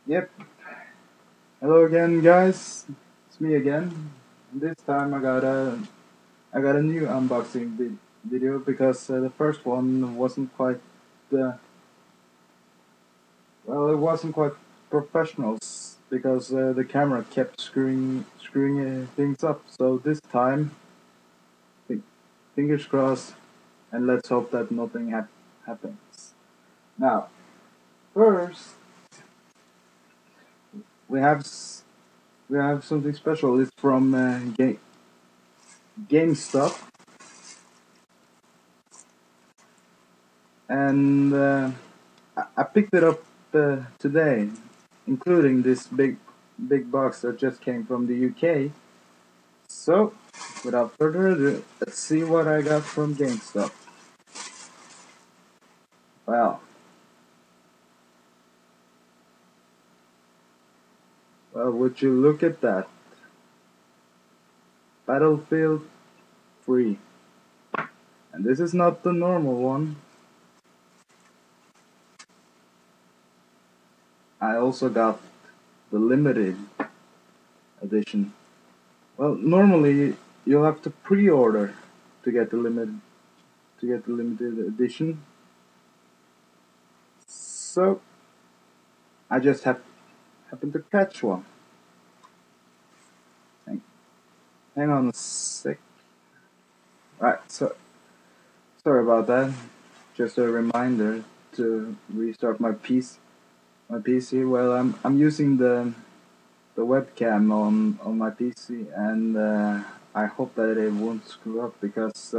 Yep. Hello again, guys. It's me again. This time I got a new unboxing video because the first one wasn't quite uh, it wasn't quite professional because the camera kept screwing things up. So this time, fi- fingers crossed, and let's hope that nothing happens. Now, first we have we have something special. It's from GameStop. And I picked it up today, including this big box that just came from the UK. So, without further ado, let's see what I got from GameStop. Well, would you look at that? Battlefield 3. And this is not the normal one. I also got the limited edition. Well, normally you'll have to pre-order to get the limited edition. So I just happened to catch one. Hang on a sec. Right, so sorry about that. Just a reminder to restart my PC. Well, I'm using the webcam on my PC, and I hope that it won't screw up because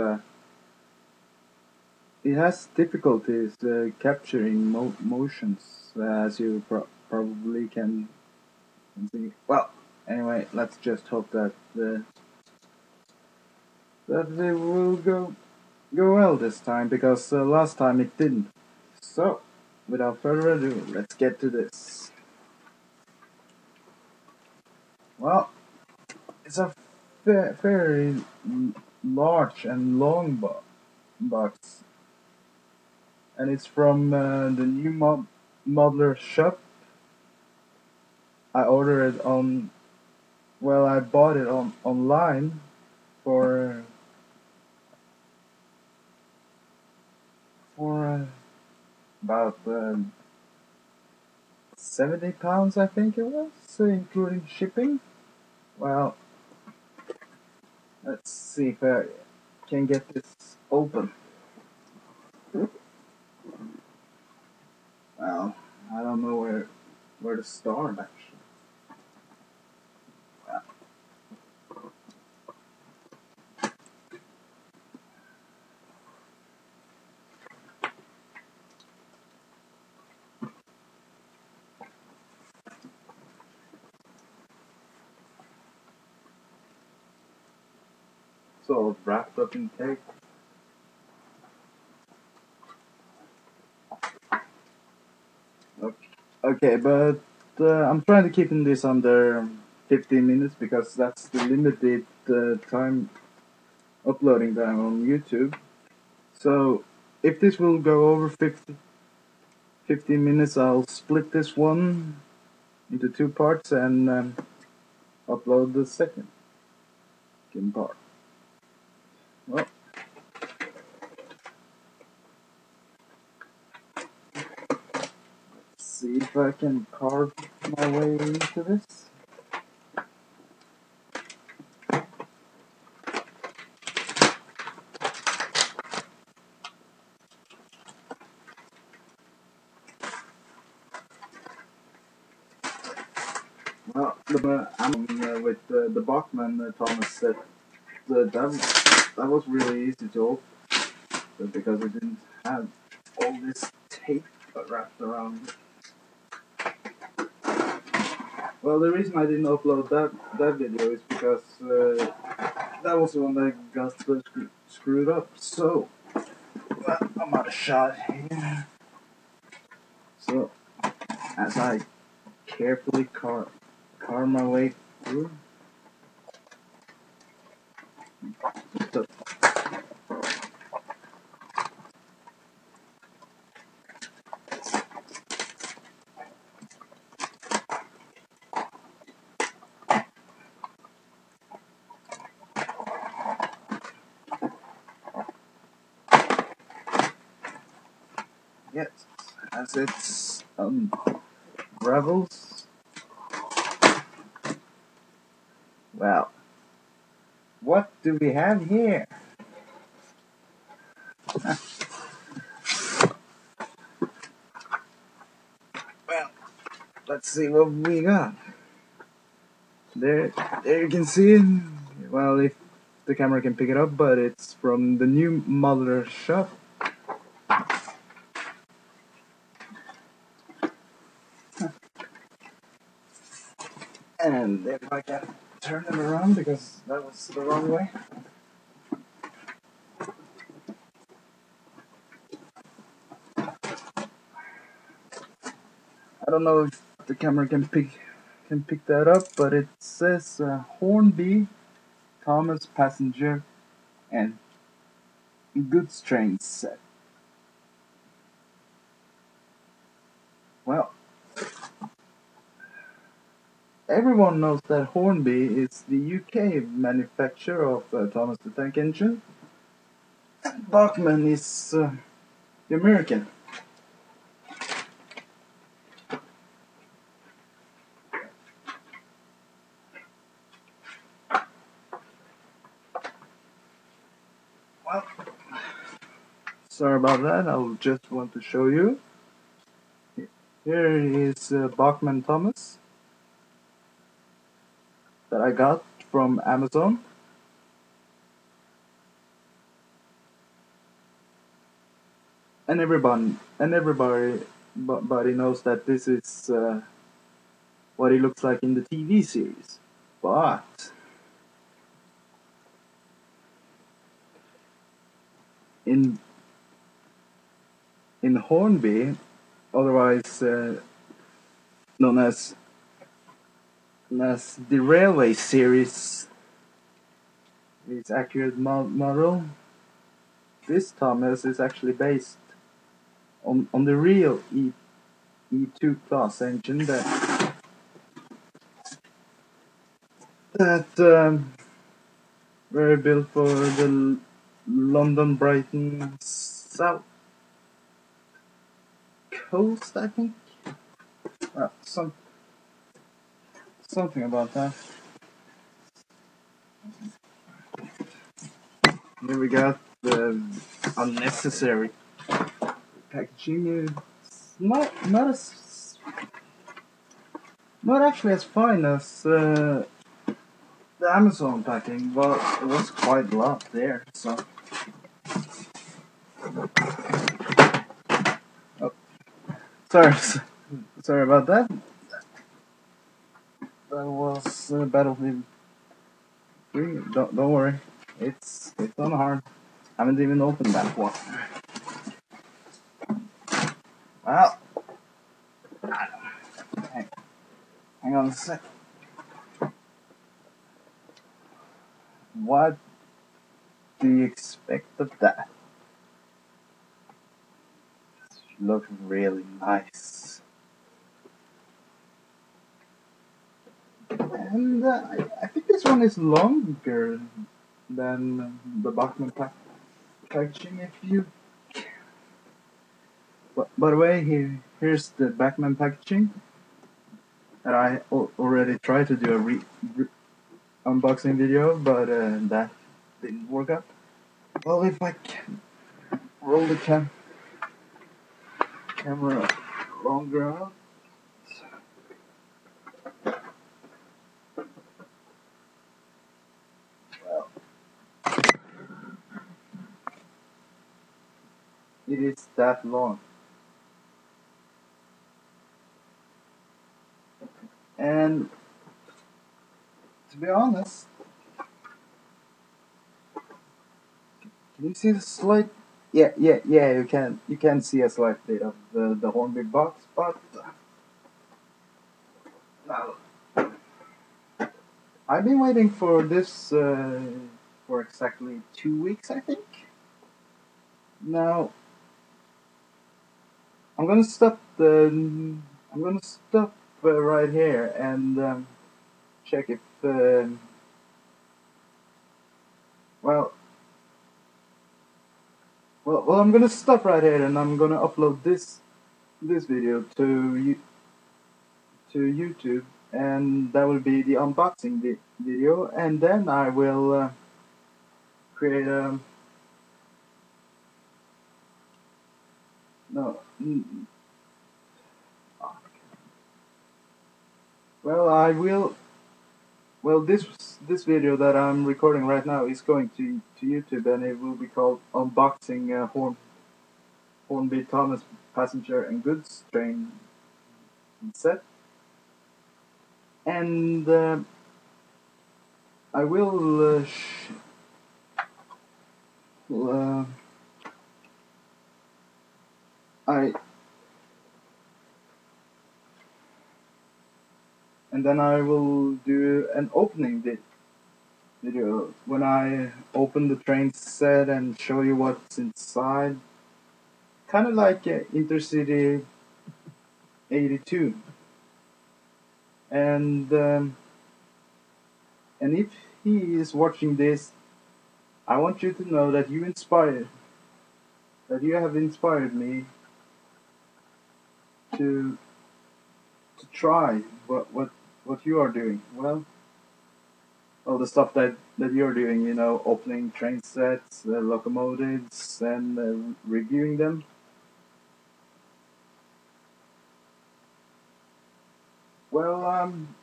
it has difficulties capturing motions, as you probably can see. Well, anyway, let's just hope that that it will go well this time, because last time it didn't. So, without further ado, let's get to this. Well, it's a very large and long box, and it's from the new modeler shop. I ordered it I bought it online for about £70, I think it was, including shipping. Well, let's see if I can get this open. Well, I don't know where to start, actually. It's all wrapped up in tape. Okay, but I'm trying to keep this under 15 minutes because that's the limited time uploading time on YouTube. So if this will go over 15 minutes, I'll split this one into two parts and upload the second part. Well, let's see if I can carve my way into this. Well, I'm with the Bachman Thomas said that was really easy to open, but because it didn't have all this tape wrapped around it. Well, the reason I didn't upload that video is because that was the one that got screwed up. So, well, I'm out of shot here. So, as I carefully carve my way through. Yes, as it's unravels. Well, what do we have here? Well, let's see what we got. There you can see it. Well, if the camera can pick it up, but it's from the new modeler shop. And if I can turn it around, because that was the wrong way. I don't know if the camera can pick that up, but it says Hornby, Thomas passenger, and goods train set. Well, everyone knows that Hornby is the UK manufacturer of Thomas the Tank Engine. Bachmann is the American. Well, sorry about that. I just want to show you. Here is Bachmann Thomas that I got from Amazon. And everybody knows that this is what he looks like in the TV series. But in Hornby, otherwise known as the Railway series, its accurate model, this Thomas is actually based on the real E2 class engine that were built for the London Brighton South Coast, I think. Something about that. Here we got the unnecessary packaging. It's not actually as fine as the Amazon packing, but it was quite a lot there. So, oh, sorry about that. That was Battlefield 3. Don't worry, it's unharmed. I haven't even opened that one. Well, hang on a sec. What do you expect of that? It looks really nice. And I think this one is longer than the Bachmann packaging. If you, by the way, here's the Bachmann packaging that I already tried to do a unboxing video, but that didn't work out. Well, if I can roll the camera longer out. Well, it is that long. And to be honest, can you see the slight? Yeah, you can see a slight bit of the Hornby box, but now I've been waiting for this for exactly 2 weeks, I think. Now I'm gonna stop right here and check if well, Well, I'm gonna stop right here, and I'm gonna upload this video to YouTube, and that will be the unboxing video, and then I will create a no. Well, I will. Well, this video that I'm recording right now is going to YouTube, and it will be called unboxing Hornby Thomas passenger and goods train set, and I will I and then I will do an opening video when I open the train set and show you what's inside, kind of like Intercity 82. And if he is watching this, I want you to know that you have inspired me to try what you are doing. Well, all the stuff that you're doing, opening train sets, locomotives, and reviewing them. Well, I'm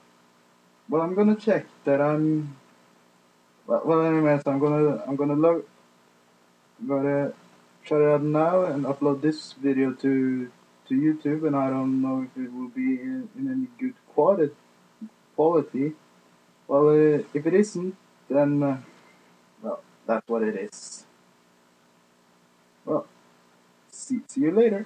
gonna check that I'm. Anyways, I'm gonna shut it up now and upload this video to YouTube, and I don't know if it will be in any good quality. Well, if it isn't, then well, that's what it is. Well, see you later.